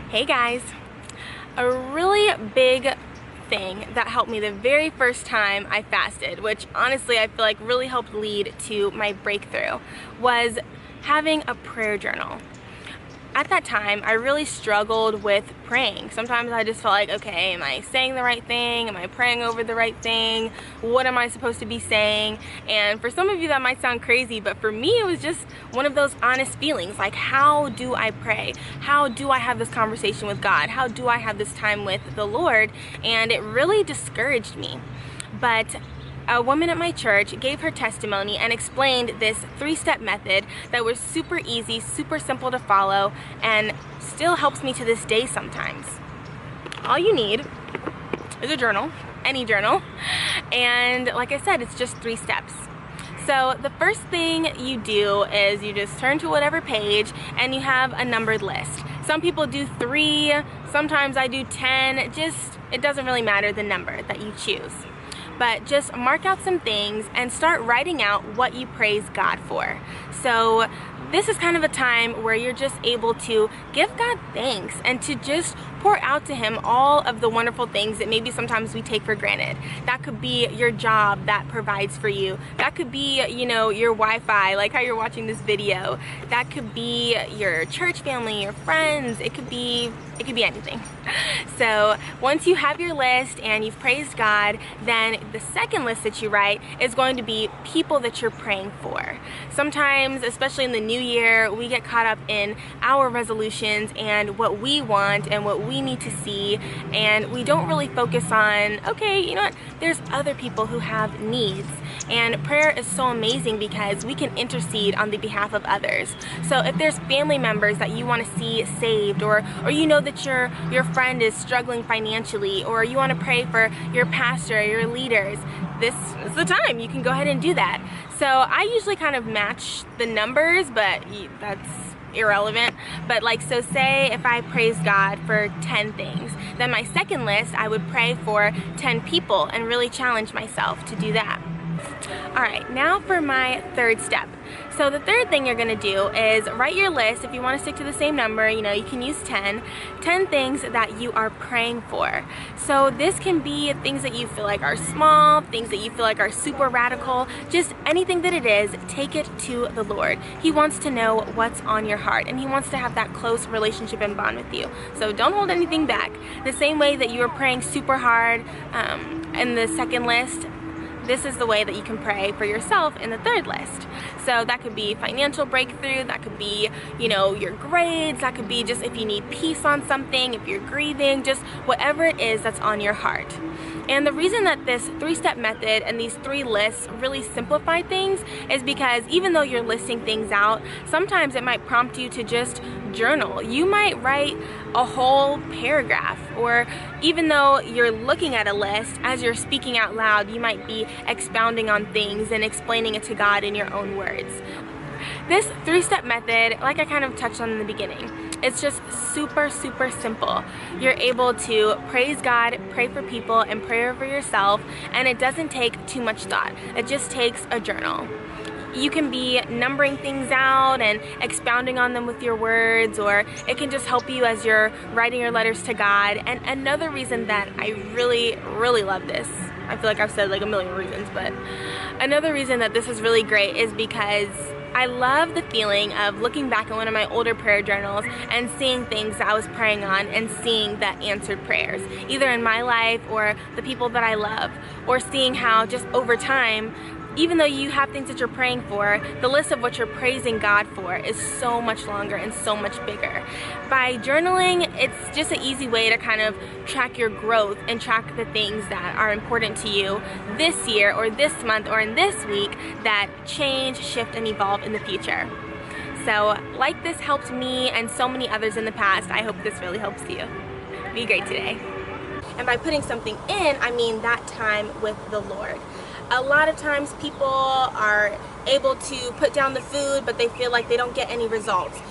Hey guys, a really big thing that helped me the very first time I fasted, which honestly I feel like really helped lead to my breakthrough, was having a prayer journal. At that time, I really struggled with praying. Sometimes I just felt like, okay, am I saying the right thing? Am I praying over the right thing? What am I supposed to be saying? And for some of you that might sound crazy, but for me it was just one of those honest feelings, like how do I pray? How do I have this conversation with God? How do I have this time with the Lord? And it really discouraged me. But a woman at my church gave her testimony and explained this 3-step method that was super easy, super simple to follow, and still helps me to this day sometimes. All you need is a journal, any journal, and like I said, it's just 3 steps. So the first thing you do is you just turn to whatever page and you have a numbered list. Some people do 3, sometimes I do 10, it doesn't really matter the number that you choose. But just mark out some things and start writing out what you praise God for. So this is kind of a time where you're just able to give God thanks and to just pour out to Him all of the wonderful things that maybe sometimes we take for granted. That could be your job that provides for you. That could be, your Wi-Fi, like how you're watching this video. That could be your church family, your friends. It could be anything. So once you have your list and you've praised God, then the second list that you write is going to be people that you're praying for. Sometimes, especially in the new year, we get caught up in our resolutions and what we want and what we need to see, and we don't really focus on, okay, you know what, there's other people who have needs. And prayer is so amazing because we can intercede on the behalf of others. So if there's family members that you want to see saved, or you know that your friend is struggling financially, or you want to pray for your pastor, your leaders, this is the time you can go ahead and do that. So I usually kind of match the numbers, but that's irrelevant. But so say if I praise God for 10 things, then my second list I would pray for 10 people and really challenge myself to do that. Alright, now for my third step. So the third thing you're going to do is write your list. If you want to stick to the same number, you can use 10 things that you are praying for. So this can be things that you feel like are small, things that you feel like are super radical, just anything that it is, take it to the Lord. He wants to know what's on your heart, and He wants to have that close relationship and bond with you. So don't hold anything back. The same way that you are praying super hard in the second list, this is the way that you can pray for yourself in the third list. So that could be financial breakthrough, that could be, your grades, that could be just if you need peace on something, if you're grieving, just whatever it is that's on your heart. And the reason that this 3-step method and these 3 lists really simplify things is because even though you're listing things out, sometimes it might prompt you to just journal. You might write a whole paragraph, or even though you're looking at a list, as you're speaking out loud, you might be expounding on things and explaining it to God in your own words. This 3-step method, like I kind of touched on in the beginning, it's just super, super simple. You're able to praise God, pray for people, and pray over yourself, and it doesn't take too much thought. It just takes a journal. You can be numbering things out and expounding on them with your words, or it can just help you as you're writing your letters to God. And another reason that I really, really love this, I feel like I've said like a million reasons, but another reason that this is really great is because I love the feeling of looking back at one of my older prayer journals and seeing things that I was praying on and seeing the answered prayers, either in my life or the people that I love, or seeing how just over time, even though you have things that you're praying for, the list of what you're praising God for is so much longer and so much bigger. By journaling, it's just an easy way to kind of track your growth and track the things that are important to you this year or this month or in this week that change, shift, and evolve in the future. So like this helped me and so many others in the past, I hope this really helps you. Be great today. And by putting something in, I mean that time with the Lord. A lot of times people are able to put down the food, but they feel like they don't get any results.